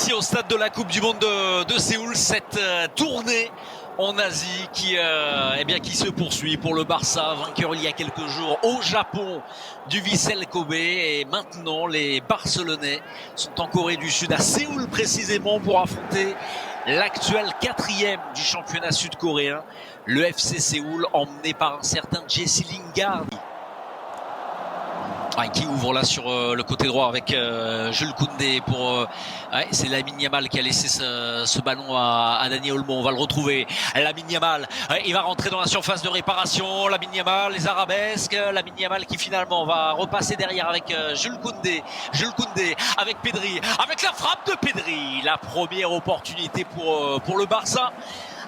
ici au stade de la Coupe du Monde de Séoul, cette tournée en Asie qui se poursuit pour le Barça, vainqueur il y a quelques jours au Japon du Vissel Kobe, et maintenant les Barcelonais sont en Corée du Sud, à Séoul précisément, pour affronter l'actuel 4e du championnat sud-coréen, le FC Séoul, emmené par un certain Jesse Lingard, qui ouvre là sur le côté droit avec Jules Koundé pour c'est Lamine Yamal qui a laissé ce ballon à Dani Olmo. On va le retrouver, Lamine Yamal, il va rentrer dans la surface de réparation, Lamine Yamal, les arabesques, Lamine Yamal qui finalement va repasser derrière avec Jules Koundé avec Pedri, avec la frappe de Pedri, la première opportunité pour le Barça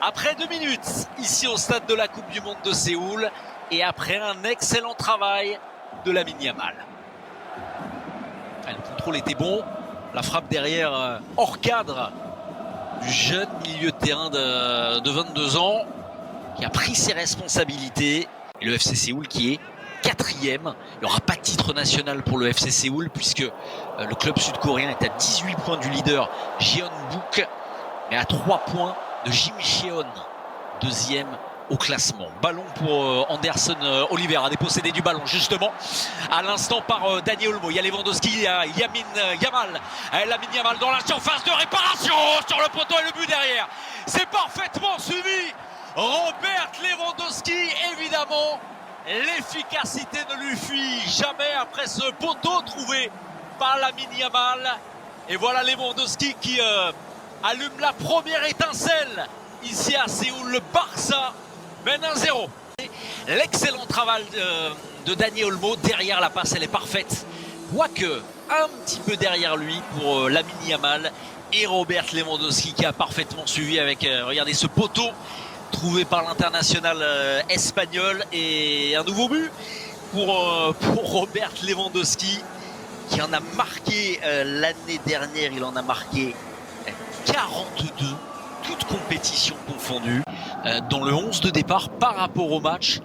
après 2 minutes ici au stade de la Coupe du Monde de Séoul, et après un excellent travail de Lamine Yamal. Le contrôle était bon, la frappe derrière hors cadre du jeune milieu de terrain de 22 ans qui a pris ses responsabilités. Et le FC Séoul qui est 4e. Il n'y aura pas de titre national pour le FC Séoul puisque le club sud-coréen est à 18 points du leader Jeonbuk, mais à 3 points de Jimcheon, 2e au classement. Ballon pour Anderson Oliveira, dépossédé du ballon justement à l'instant par Dani Olmo. Il y a Lewandowski, il y a Lamine Yamal dans la surface de réparation sur le poteau, et le but derrière. C'est parfaitement suivi. Robert Lewandowski, évidemment, l'efficacité ne lui fuit jamais après ce poteau trouvé par Lamine Yamal. Et voilà Lewandowski qui allume la première étincelle ici à Séoul. Le Barça mène 1-0. L'excellent travail de Dani Olmo. Derrière, la passe, elle est parfaite. Quoique, un petit peu derrière lui pour Lamine Yamal et Robert Lewandowski qui a parfaitement suivi avec, regardez, ce poteau trouvé par l'international espagnol. Et un nouveau but pour Robert Lewandowski qui en a marqué l'année dernière. Il en a marqué 42, toutes compétitions confondues, dans le 11 de départ par rapport au match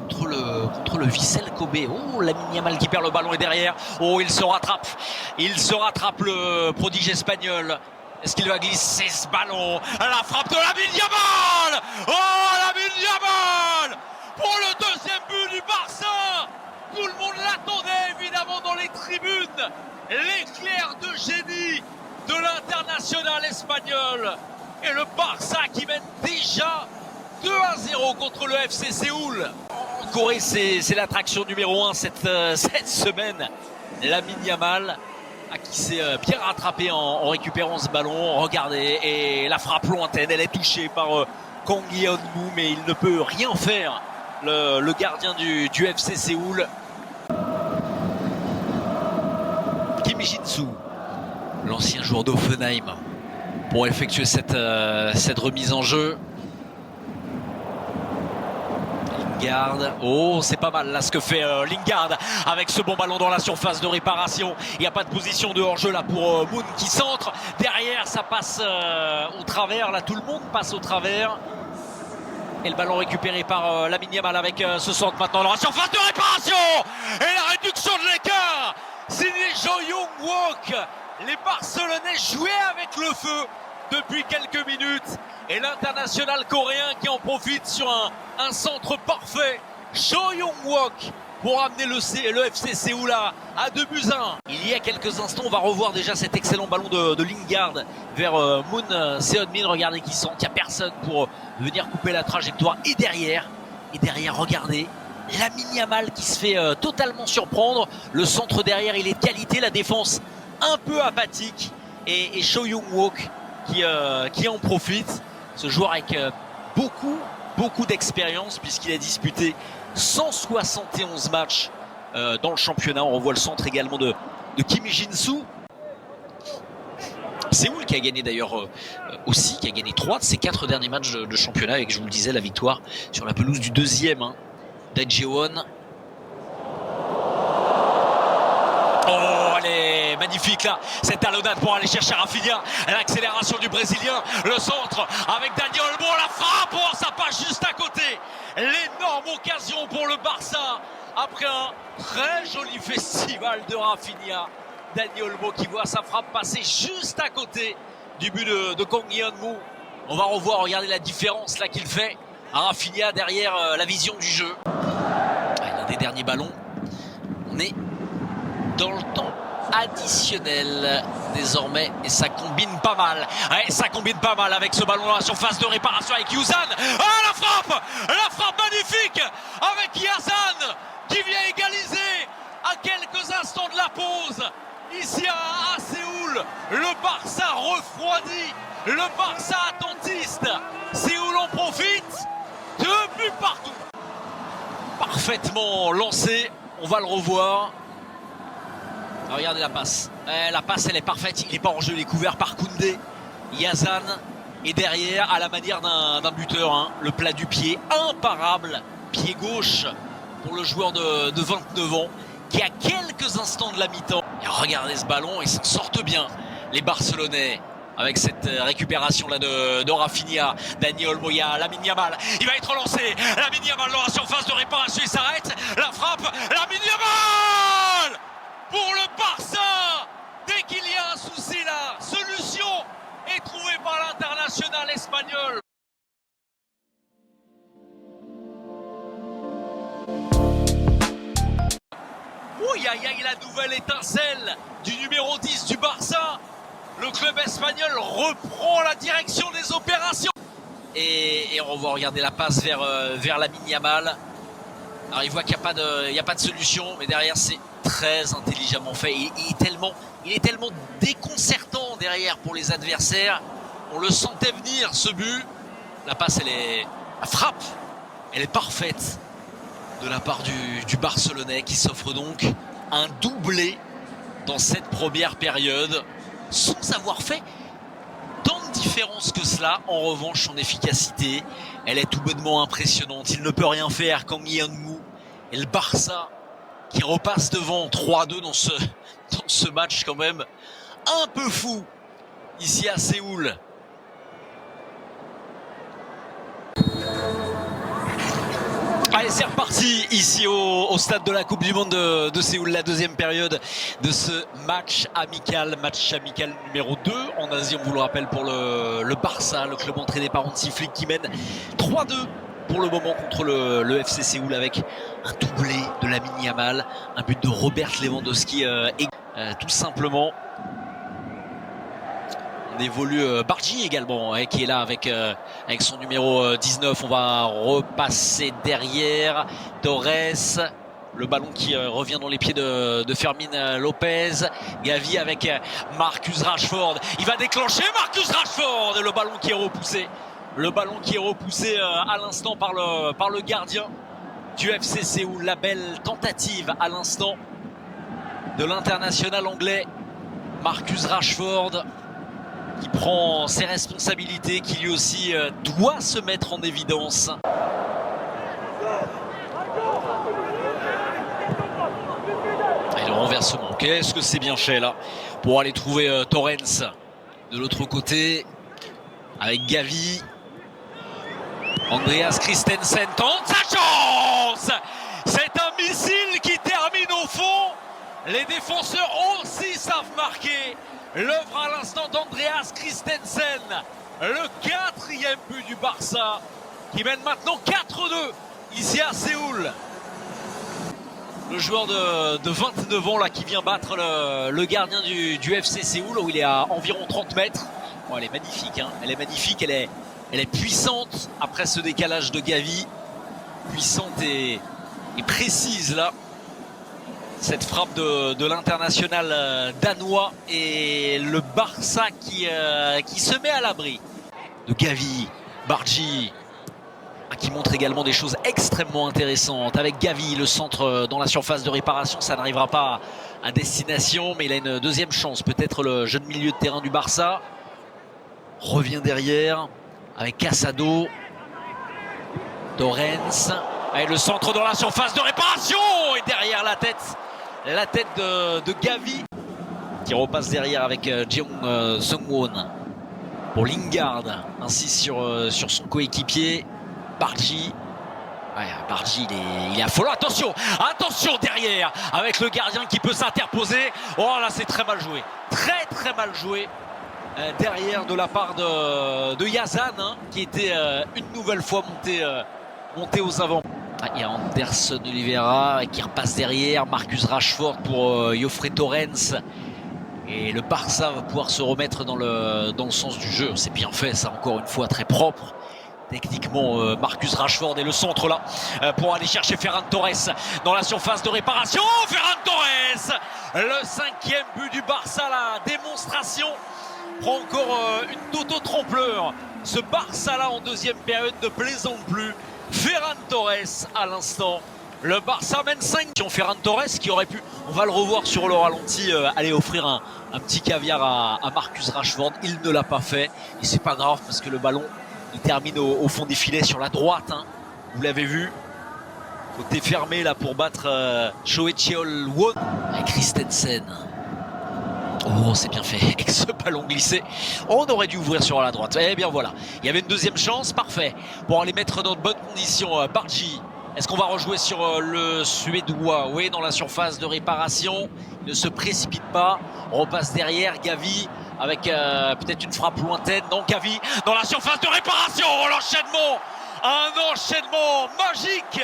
contre le Vissel Kobe. Oh, Lamine Yamal qui perd le ballon, et derrière, oh, il se rattrape le prodige espagnol. Est-ce qu'il va glisser ce ballon? La frappe de Lamine Yamal! Oh, Lamine Yamal pour le 2e but du Barça. Tout le monde l'attendait évidemment dans les tribunes. L'éclair de génie de l'international espagnol. Et le Barça qui mène déjà 2-0 contre le FC Séoul. En Corée, c'est l'attraction numéro 1 cette semaine. Lamine Yamal qui s'est bien rattrapé en récupérant ce ballon. Regardez, et la frappe lointaine, elle est touchée par Kang Yeon-moo, mais il ne peut rien faire, le gardien du FC Séoul. Kim Jin-soo, l'ancien joueur d'Offenheim, pour effectuer cette remise en jeu. Lingard, oh, c'est pas mal là ce que fait Lingard avec ce bon ballon dans la surface de réparation. Il n'y a pas de position de hors-jeu là pour Moon qui centre. Derrière, ça passe au travers, là tout le monde passe au travers. Et le ballon récupéré par Lamine Yamal avec ce centre maintenant dans la surface de réparation. Et la réduction de l'écart, signé Jo Young-wook. Les Barcelonais jouaient avec le feu depuis quelques minutes, et l'international coréen qui en profite sur un centre parfait. Jo Young-wook pour amener le FC Séoul à 2-1. Il y a quelques instants, on va revoir déjà cet excellent ballon de Lingard vers Moon Seon-min. Regardez qui sent, il n'y a personne pour venir couper la trajectoire. Et derrière, regardez, Lamine Yamal qui se fait totalement surprendre. Le centre derrière, il est de qualité, la défense un peu apathique, et Jo Young-wook qui en profite. Ce joueur avec beaucoup d'expérience puisqu'il a disputé 171 matchs dans le championnat. On revoit le centre également de Kim Jin-soo. Séoul qui a gagné d'ailleurs aussi, qui a gagné 3 de ses 4 derniers matchs de championnat, avec, je vous le disais, la victoire sur la pelouse du 2e Daejeon. Oh, elle est magnifique là, cette talonnade pour aller chercher Rafinha. L'accélération du Brésilien, le centre avec Dani Olmo, la frappe, oh, ça passe juste à côté. L'énorme occasion pour le Barça après un très joli festival de Rafinha. Dani Olmo qui voit sa frappe passer juste à côté du but de Kang Hyun-Woo. On va revoir, regardez la différence là qu'il fait à Raphinha derrière la vision du jeu. L'un des derniers ballons. On est dans le temps additionnel désormais et ça combine pas mal. Ouais, ça combine pas mal avec ce ballon dans la surface de réparation avec Yusan. Ah, la frappe magnifique avec Yazan qui vient égaliser à quelques instants de la pause. Ici à Séoul, le Barça refroidi, le Barça attentiste. Séoul en profite, 2 buts partout. Parfaitement lancé, on va le revoir. Alors regardez la passe. La passe elle est parfaite, il n'est pas en jeu, il est couvert par Koundé. Yazan est derrière à la manière d'un buteur, hein. Le plat du pied, imparable. Pied gauche pour le joueur de 29 ans qui a quelques instants de la mi-temps. Et regardez ce ballon, ils s'en sortent bien les Barcelonais avec cette récupération là de Raphinha. Dani Olmo, Lamine Yamal, il va être lancé. Lamine Yamal dans la surface de réparation, il s'arrête. La frappe, Lamine Yamal pour le Barça. Dès qu'il y a un souci, la solution est trouvée par l'international espagnol. Oui, la nouvelle étincelle du numéro 10 du Barça. Le club espagnol reprend la direction des opérations. Et on va regarder la passe vers Lamine Yamal. Alors il voit qu'il n'y a pas de solution, mais derrière c'est très intelligemment fait. Il est tellement déconcertant derrière pour les adversaires. On le sentait venir ce but. La passe, la frappe, elle est parfaite de la part du Barcelonais qui s'offre donc un doublé dans cette première période sans avoir fait tant de différence que cela. En revanche, son efficacité, elle est tout bonnement impressionnante. Il ne peut rien faire, Kang Hyun-Woo. Et le Barça qui repasse devant 3-2 dans ce match quand même un peu fou ici à Séoul. Allez, c'est reparti ici au stade de la Coupe du Monde de Séoul, la deuxième période de ce match amical numéro 2 en Asie, on vous le rappelle, pour le Barça, le club entraîné par Hansi Flick qui mène 3-2 pour le moment contre le FC Séoul avec un doublé de Lamine Yamal, un but de Robert Lewandowski tout simplement. On évolue Bargi également qui est là avec son numéro 19. On va repasser derrière Torres. Le ballon qui revient dans les pieds de Fermin Lopez. Gavi avec Marcus Rashford. Il va déclencher Marcus Rashford. Et le ballon qui est repoussé. Le ballon qui est repoussé à l'instant par le gardien du FC Séoul. La belle tentative à l'instant de l'international anglais Marcus Rashford, qui prend ses responsabilités, qui lui aussi doit se mettre en évidence. Et le renversement, qu'est-ce que c'est bien fait là pour aller trouver Torrens de l'autre côté avec Gavi. Andreas Christensen tente sa chance. C'est un missile qui termine au fond. Les défenseurs aussi savent marquer. L'œuvre à l'instant d'Andreas Christensen, le 4e but du Barça, qui mène maintenant 4-2 ici à Séoul. Le joueur de 29 ans là, qui vient battre le gardien du FC Séoul, où il est à environ 30 mètres. Bon, elle est magnifique, hein. Elle est magnifique, elle est puissante après ce décalage de Gavi. Puissante et précise là. Cette frappe de l'international danois et le Barça qui se met à l'abri de Gavi. Bargi qui montre également des choses extrêmement intéressantes. Avec Gavi, le centre dans la surface de réparation, ça n'arrivera pas à destination, mais il a une deuxième chance. Peut-être le jeune milieu de terrain du Barça revient derrière avec Casado. Torrens, avec le centre dans la surface de réparation et derrière la tête de Gavi qui repasse derrière avec Jeong Sung-won pour Lingard, ainsi sur son coéquipier Bargi. Ouais, Bargi il est affolant. Attention derrière avec le gardien qui peut s'interposer. Oh là, c'est très mal joué, très mal joué derrière de la part de Yazan, hein, qui était une nouvelle fois monté aux avant. Il y a Anderson Oliveira qui repasse derrière, Marcus Rashford pour Jofre Torrens. Et le Barça va pouvoir se remettre dans le sens du jeu. C'est bien fait, ça, encore une fois, très propre. Techniquement, Marcus Rashford est le centre là pour aller chercher Ferran Torres dans la surface de réparation. Ferran Torres, le 5e but du Barça, la démonstration prend encore une auto-trompleur. Ce Barça là en deuxième période ne plaisante plus. Ferran Torres à l'instant. Le Barça mène 5. Ferran Torres qui aurait pu, on va le revoir sur le ralenti, aller offrir un petit caviar à Marcus Rashford. Il ne l'a pas fait et c'est pas grave parce que le ballon il termine au fond des filets sur la droite, hein. Vous l'avez vu. Côté fermé là pour battre Choecheol Won avec Christensen. Oh, c'est bien fait avec ce ballon glissé. On aurait dû ouvrir sur la droite. Eh bien voilà, il y avait une deuxième chance, parfait. Pour aller mettre dans de bonnes conditions Bargi. Est-ce qu'on va rejouer sur le Suédois? Oui, dans la surface de réparation. Il ne se précipite pas. On repasse derrière, Gavi avec peut-être une frappe lointaine. Non, Gavi dans la surface de réparation. Oh, l'enchaînement! Un enchaînement magique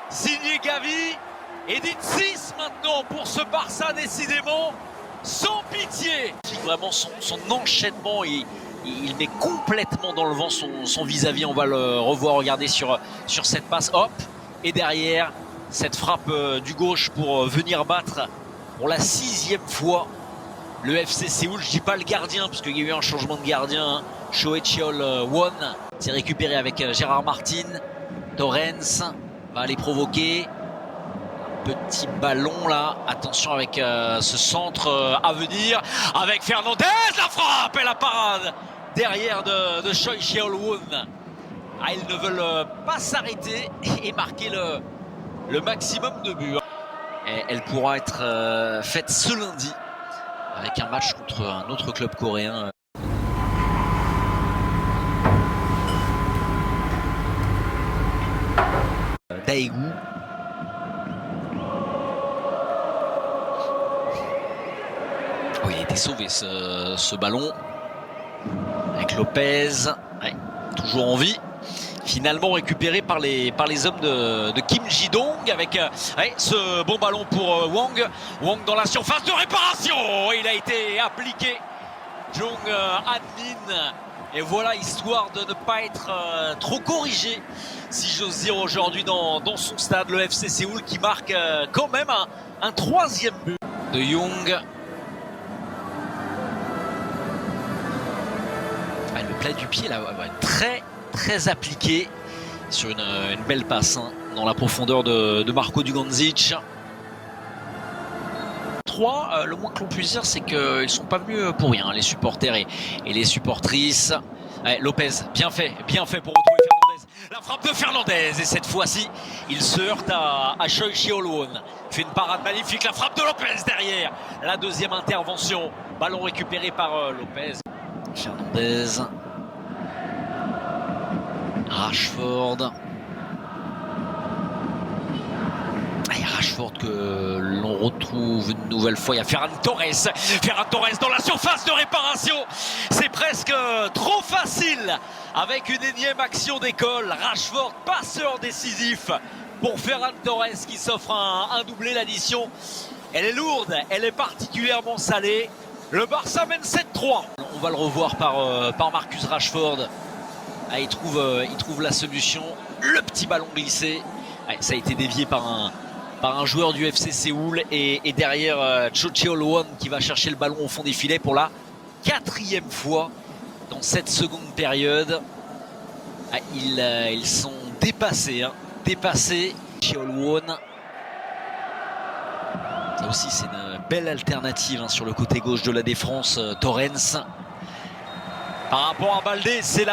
signé Gavi. Et dites 6 maintenant pour ce Barça, décidément. Sans pitié. Vraiment son enchaînement, il met complètement dans le vent son vis-à-vis. On va le revoir, regarder sur cette passe. Hop. Et derrière, cette frappe du gauche pour venir battre pour la 6e fois le FC Séoul. Je dis pas le gardien, parce qu'il y a eu un changement de gardien. Choecheol Won. C'est récupéré avec Gérard Martin. Torrens va aller provoquer. Petit ballon là, attention avec ce centre à venir, avec Fernandez, la frappe et la parade derrière de Choecheol Won. Ah, ils ne veulent pas s'arrêter et marquer le maximum de buts. Et elle pourra être faite ce lundi avec un match contre un autre club coréen. Daegu. Oh, il a été sauvé ce ballon avec Lopez, ouais, toujours en vie. Finalement récupéré par les hommes de Kim Ji-dong avec ouais, ce bon ballon pour Wang. Wang dans la surface de réparation. Il a été appliqué. Jong Admin. Et voilà, histoire de ne pas être trop corrigé, si j'ose dire, aujourd'hui dans son stade. Le FC Séoul qui marque quand même un 3e but de Young. Ah, le plat du pied là, ouais, très appliqué sur une belle passe, hein, dans la profondeur de Marko Dugandzic. 3, le moins que l'on puisse dire, c'est qu'ils ne sont pas venus pour rien, les supporters et les supportrices. Ouais, Lopez, bien fait pour retrouver Fernandez. La frappe de Fernandez, et cette fois-ci, il se heurte à Choecheol Won. Il fait une parade magnifique, la frappe de Lopez derrière. La 2e intervention, ballon récupéré par Lopez. Fernandez. Rashford. Et Rashford que l'on retrouve une nouvelle fois. Il y a Ferran Torres. Ferran Torres dans la surface de réparation. C'est presque trop facile avec une énième action d'école. Rashford, passeur décisif pour Ferran Torres qui s'offre un doublé. L'addition, elle est lourde, elle est particulièrement salée. Le Barça mène 7-3. On va le revoir par Marcus Rashford. Ah, il trouve la solution. Le petit ballon glissé. Ah, ça a été dévié par un joueur du FC Séoul. Et derrière, Choecheol Won qui va chercher le ballon au fond des filets pour la 4e fois dans cette seconde période. Ah, ils sont dépassés. Hein, dépassés. Choecheol Won. Ça aussi, c'est une belle alternative, hein, sur le côté gauche de la défense. Torrens. Par rapport à Baldé, c'est